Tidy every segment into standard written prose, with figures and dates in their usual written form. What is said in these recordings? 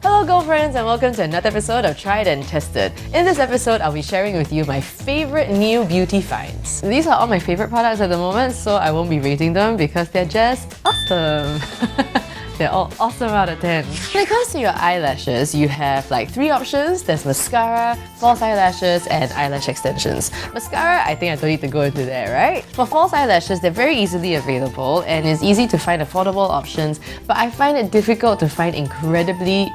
Hello girlfriends and welcome to another episode of Tried and Tested. In this episode, I'll be sharing with you my favorite new beauty finds. These are all my favorite products at the moment, so I won't be rating them because they're just awesome. They're all awesome out of 10. When it comes to your eyelashes, you have like 3 options. There's mascara, false eyelashes, and eyelash extensions. Mascara, I think I don't need to go into that, right? For false eyelashes, they're very easily available and it's easy to find affordable options, but I find it difficult to find incredibly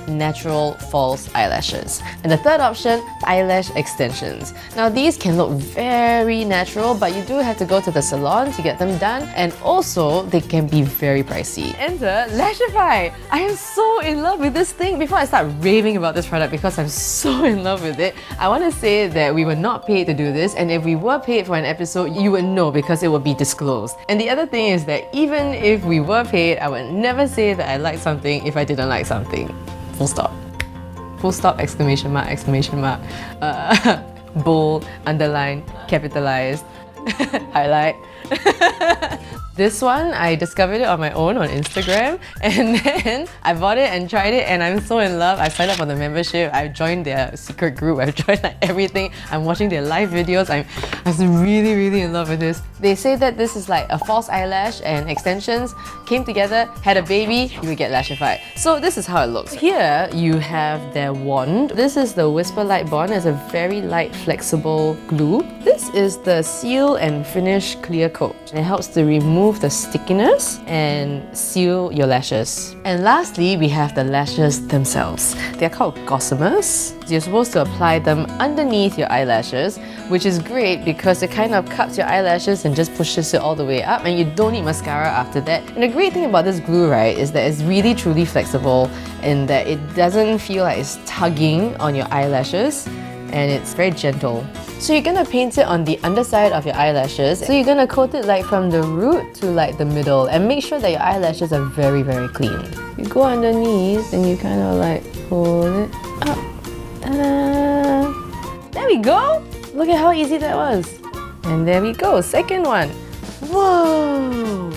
natural false eyelashes. And the third option, eyelash extensions. Now these can look very natural, but you do have to go to the salon to get them done, and also they can be very pricey. Enter Lashify! I am so in love with this thing. Before I start raving about this product because I'm so in love with it, I want to say that we were not paid to do this, and if we were paid for an episode, you would know because it would be disclosed. And the other thing is that even if we were paid, I would never say that I like something if I didn't like something. Full stop. Full stop, exclamation mark, bold, underline, capitalized, highlight. This one, I discovered it on my own on Instagram, and then I bought it and tried it, and I'm so in love. I signed up for the membership, I've joined their secret group, I've joined like everything. I'm watching their live videos. I'm really in love with this. They say that this is like a false eyelash and extensions came together, had a baby, you would get Lashify. So this is how it looks. Here you have their wand. This is the Whisper Light Bond. It's a very light, flexible glue. This is the Seal and Finish Clear Coat. It helps to remove the stickiness and seal your lashes. And lastly, we have the lashes themselves. They're called gossamers. You're supposed to apply them underneath your eyelashes, which is great because it kind of cups your eyelashes and just pushes it all the way up, and you don't need mascara after that. And the great thing about this glue, right, is that it's really truly flexible in that it doesn't feel like it's tugging on your eyelashes, and it's very gentle. So you're gonna paint it on the underside of your eyelashes. So you're gonna coat it like from the root to like the middle, and make sure that your eyelashes are very clean. You go underneath and you kind of like pull it up. There we go! Look at how easy that was. And there we go, second one. Whoa!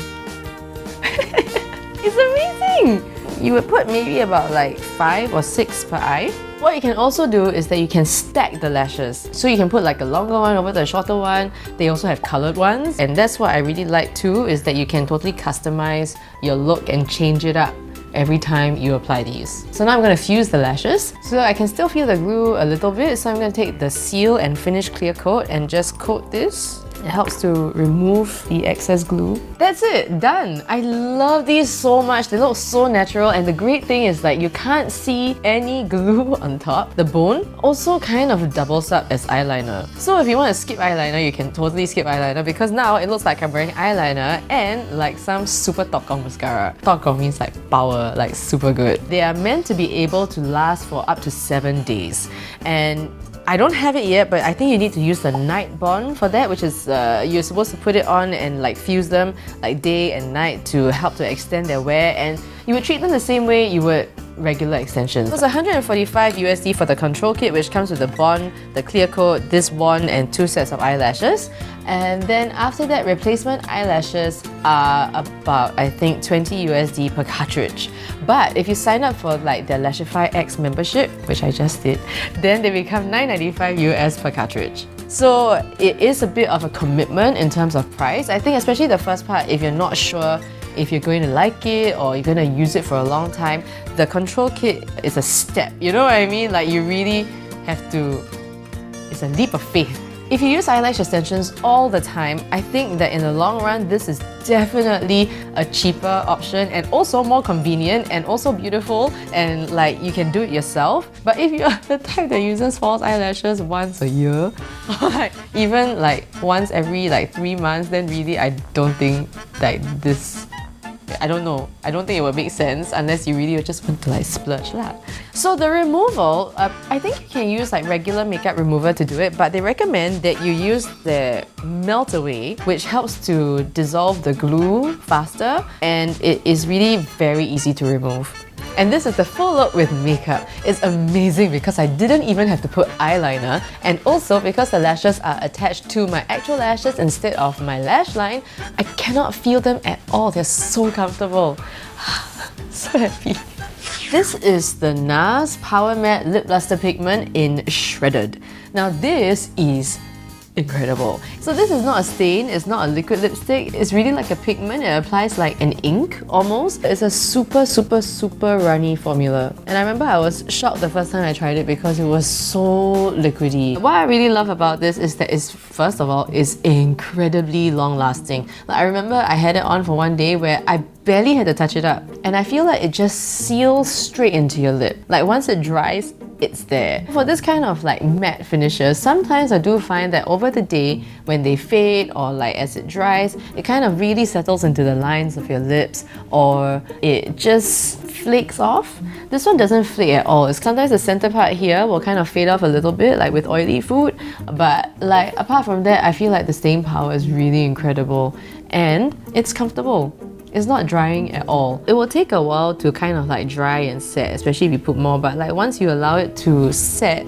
It's amazing! You would put maybe about like 5 or 6 per eye. What you can also do is that you can stack the lashes. So you can put like a longer one over the shorter one. They also have colored ones. And that's what I really like too, is that you can totally customize your look and change it up every time you apply these. So now I'm going to fuse the lashes. So I can still feel the glue a little bit. So I'm going to take the Seal and Finish Clear Coat and just coat this. It helps to remove the excess glue. That's it, done! I love these so much. They look so natural, and the great thing is like you can't see any glue on top. The bone also kind of doubles up as eyeliner. So if you want to skip eyeliner, you can totally skip eyeliner because now it looks like I'm wearing eyeliner and like some super tokong mascara. Tokong means like power, like super good. They are meant to be able to last for up to 7 days. And I don't have it yet, but I think you need to use the night bond for that, which is you're supposed to put it on and like fuse them like day and night to help to extend their wear, and you would treat them the same way you would regular extensions. It was $145 USD for the control kit, which comes with the bond, the clear coat, this wand, and 2 sets of eyelashes. And then after that, replacement eyelashes are about, I think, $20 USD per cartridge. But if you sign up for like the Lashify X membership, which I just did, then they become $9.95 US per cartridge. So it is a bit of a commitment in terms of price. I think especially the first part, if you're not sure if you're going to like it or you're going to use it for a long time, the control kit is a step, you know what I mean? Like you really have to, it's a leap of faith. If you use eyelash extensions all the time, I think that in the long run, this is definitely a cheaper option and also more convenient and also beautiful, and like you can do it yourself. But if you're the type that uses false eyelashes once a year, or like even like once every like 3 months, then really I don't think like this, I don't know. I don't think it would make sense unless you really just want to like splurge lah. So the removal, I think you can use like regular makeup remover to do it, but they recommend that you use the melt away, which helps to dissolve the glue faster, and it is really very easy to remove. And this is the full look with makeup. It's amazing because I didn't even have to put eyeliner, and also because the lashes are attached to my actual lashes instead of my lash line, I cannot feel them at all. They're so comfortable. So happy. This is the Nars Powermatte Lip Luster Pigment in Shredded. Now this is incredible. So this is not a stain, it's not a liquid lipstick, it's really like a pigment. It applies like an ink almost. It's a super runny formula. And I remember I was shocked the first time I tried it because it was so liquidy. What I really love about this is that it's, first of all, is incredibly long lasting. Like, I remember I had it on for one day where I barely had to touch it up. And I feel like it just seals straight into your lip. Like once it dries, it's there. For this kind of like matte finishes, sometimes I do find that over the day when they fade or like as it dries, it kind of really settles into the lines of your lips or it just flakes off. This one doesn't flake at all. Sometimes the center part here will kind of fade off a little bit like with oily food, but like apart from that, I feel like the staying power is really incredible and it's comfortable. It's not drying at all. It will take a while to kind of like dry and set, especially if you put more, but like once you allow it to set,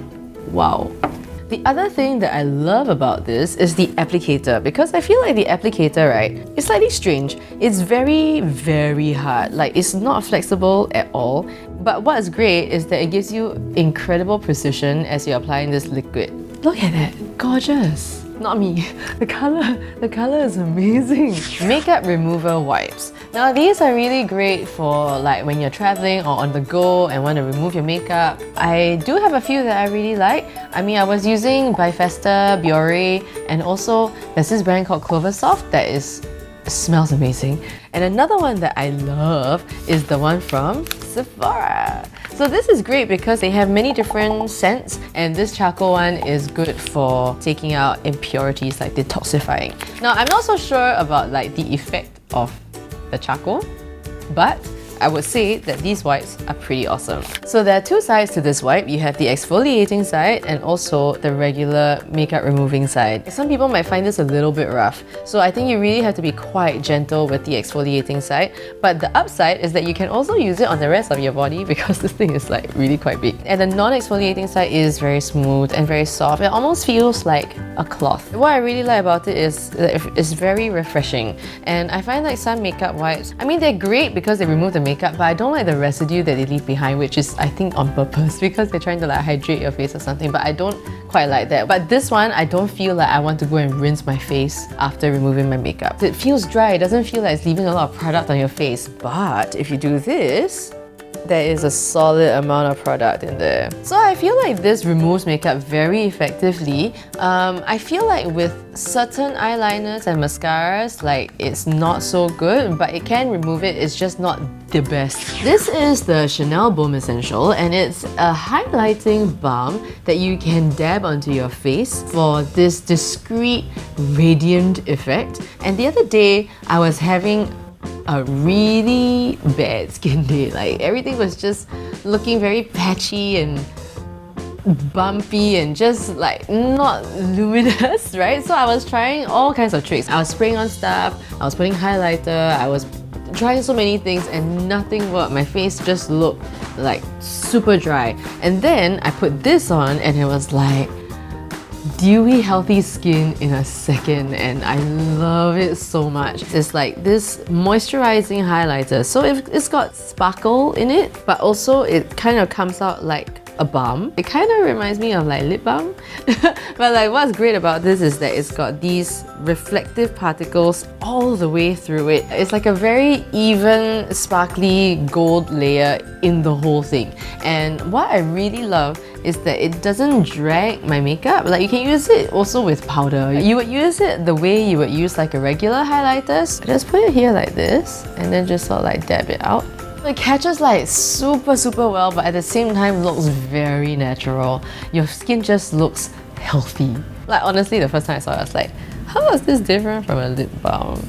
wow. The other thing that I love about this is the applicator, because I feel like the applicator, right, is slightly strange. It's very hard. Like it's not flexible at all. But what's great is that it gives you incredible precision as you're applying this liquid. Look at that, gorgeous. Not me. The color is amazing. Makeup remover wipes. Now these are really great for like when you're traveling or on the go and want to remove your makeup. I do have a few that I really like. I mean, I was using Bifesta, Biore, and also there's this brand called Cloversoft that smells amazing. And another one that I love is the one from Sephora. So this is great because they have many different scents, and this charcoal one is good for taking out impurities, like detoxifying. Now I'm not so sure about like the effect of the charcoal, but I would say that these wipes are pretty awesome. So there are two sides to this wipe. You have the exfoliating side and also the regular makeup removing side. Some people might find this a little bit rough, so I think you really have to be quite gentle with the exfoliating side. But the upside is that you can also use it on the rest of your body because this thing is like really quite big. And the non-exfoliating side is very smooth and very soft. It almost feels like a cloth. What I really like about it is that it's very refreshing. And I find like some makeup wipes, I mean, they're great because they remove the makeup, but I don't like the residue that they leave behind, which is I think on purpose because they're trying to like hydrate your face or something, but I don't quite like that. But this one, I don't feel like I want to go and rinse my face after removing my makeup. It feels dry, it doesn't feel like it's leaving a lot of product on your face. But if you do this, there is a solid amount of product in there. So I feel like this removes makeup very effectively. I feel like with certain eyeliners and mascaras, like it's not so good, but it can remove it, it's just not the best. This is the Chanel Baume Essential, and it's a highlighting balm that you can dab onto your face for this discreet, radiant effect. And the other day, I was having a really bad skin day. Like everything was just looking very patchy and bumpy and just like not luminous, right? So I was trying all kinds of tricks. I was spraying on stuff, I was putting highlighter, I was trying so many things and nothing worked. My face just looked like super dry. And then I put this on and it was like dewy, healthy skin in a second, and I love it so much. It's like this moisturizing highlighter. So it's got sparkle in it, but also it kind of comes out like a balm. It kind of reminds me of like lip balm. But like what's great about this is that it's got these reflective particles all the way through it. It's like a very even, sparkly gold layer in the whole thing. And what I really love is that it doesn't drag my makeup. Like you can use it also with powder. You would use it the way you would use like a regular highlighter. So just put it here like this and then just sort of like dab it out. It catches like super well, but at the same time looks very natural. Your skin just looks healthy. Like honestly, the first time I saw it, I was like, how is this different from a lip balm?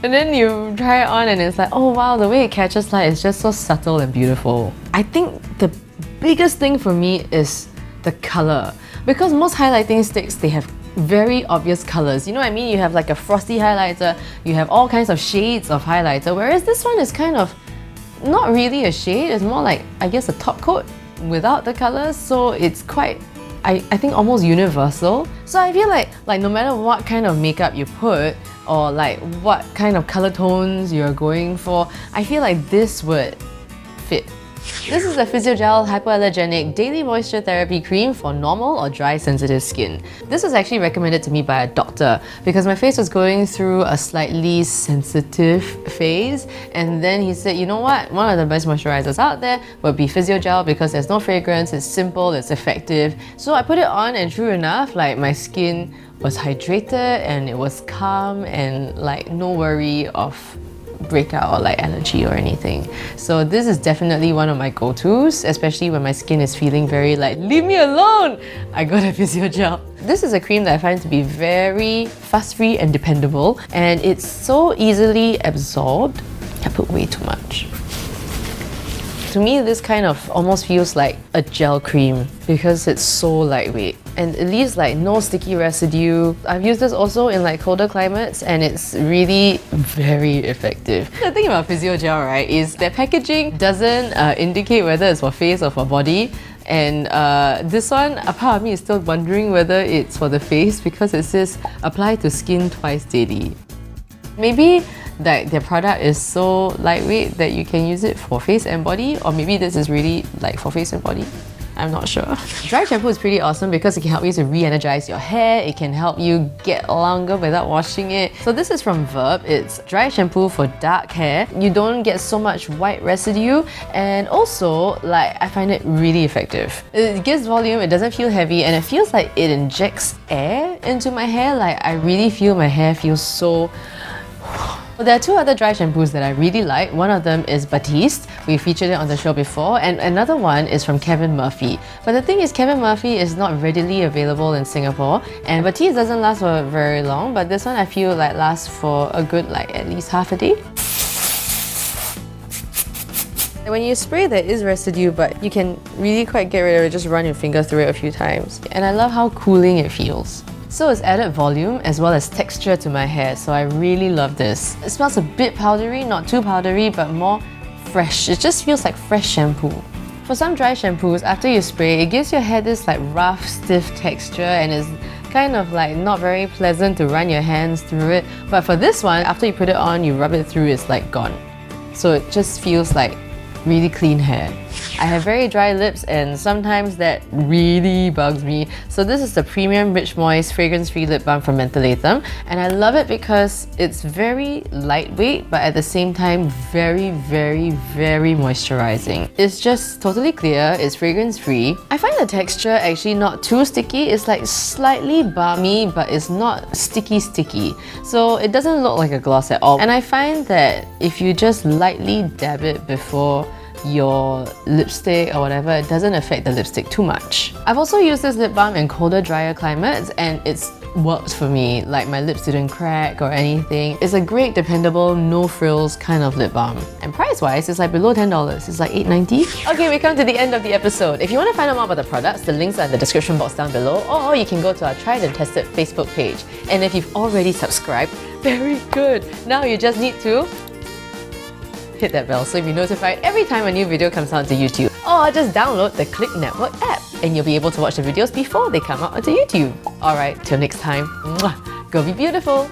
And then you try it on and it's like, oh wow, the way it catches light is just so subtle and beautiful. I think the biggest thing for me is the color. Because most highlighting sticks, they have very obvious colors. You know what I mean? You have like a frosty highlighter, you have all kinds of shades of highlighter, whereas this one is kind of not really a shade, it's more like, I guess, a top coat without the colors, so it's quite, I think, almost universal. So I feel like no matter what kind of makeup you put, or like what kind of color tones you're going for, I feel like this would fit This is the Physiogel Hypoallergenic Daily Moisture Therapy Cream for normal or dry sensitive skin. This was actually recommended to me by a doctor because my face was going through a slightly sensitive phase, and then he said, you know what, one of the best moisturizers out there would be Physiogel because there's no fragrance, it's simple, it's effective. So I put it on and true enough, like my skin was hydrated and it was calm and like no worry of breakout or like allergy or anything. So this is definitely one of my go-tos, especially when my skin is feeling very like, leave me alone! I got a Physiogel. This is a cream that I find to be very fuss-free and dependable, and it's so easily absorbed. I put way too much. To me, this kind of almost feels like a gel cream because it's so lightweight and it leaves like no sticky residue. I've used this also in like colder climates and it's really very effective. The thing about Physiogel, right, is that packaging doesn't indicate whether it's for face or for body. And this one, a part of me is still wondering whether it's for the face because it says apply to skin twice daily. Maybe that their product is so lightweight that you can use it for face and body, or maybe this is really like for face and body. I'm not sure. Dry shampoo is pretty awesome because it can help you to re-energize your hair. It can help you get longer without washing it. So this is from Verb. It's dry shampoo for dark hair. You don't get so much white residue, and also like I find it really effective. It gives volume, it doesn't feel heavy, and it feels like it injects air into my hair. Like I really feel my hair feels so... Well, there are two other dry shampoos that I really like. One of them is Batiste. We featured it on the show before, and another one is from Kevin Murphy. But the thing is, Kevin Murphy is not readily available in Singapore, and Batiste doesn't last for very long, but this one I feel like lasts for a good like at least half a day. When you spray, there is residue, but you can really quite get rid of it, just run your finger through it a few times. And I love how cooling it feels. So it's added volume as well as texture to my hair, so I really love this. It smells a bit powdery, not too powdery, but more fresh. It just feels like fresh shampoo. For some dry shampoos, after you spray, it gives your hair this like rough, stiff texture and is kind of like not very pleasant to run your hands through it. But for this one, after you put it on, you rub it through, it's like gone. So it just feels like really clean hair. I have very dry lips and sometimes that really bugs me. So this is the Premium Rich Moist Fragrance-Free Lip Balm from Mentholatum, and I love it because it's very lightweight but at the same time very moisturizing. It's just totally clear, it's fragrance-free. I find the texture actually not too sticky. It's like slightly balmy but it's not sticky. So it doesn't look like a gloss at all. And I find that if you just lightly dab it before your lipstick or whatever, it doesn't affect the lipstick too much. I've also used this lip balm in colder, drier climates and it's worked for me. Like my lips didn't crack or anything. It's a great, dependable, no frills kind of lip balm. And price-wise, it's like below $10. It's like $8.90. Okay, we come to the end of the episode. If you want to find out more about the products, the links are in the description box down below, or you can go to our Tried and Tested Facebook page. And if you've already subscribed, very good. Now you just need to hit that bell so you'll be notified every time a new video comes out to YouTube. Or just download the Clicknetwork app and you'll be able to watch the videos before they come out onto YouTube. Alright, till next time, go be beautiful!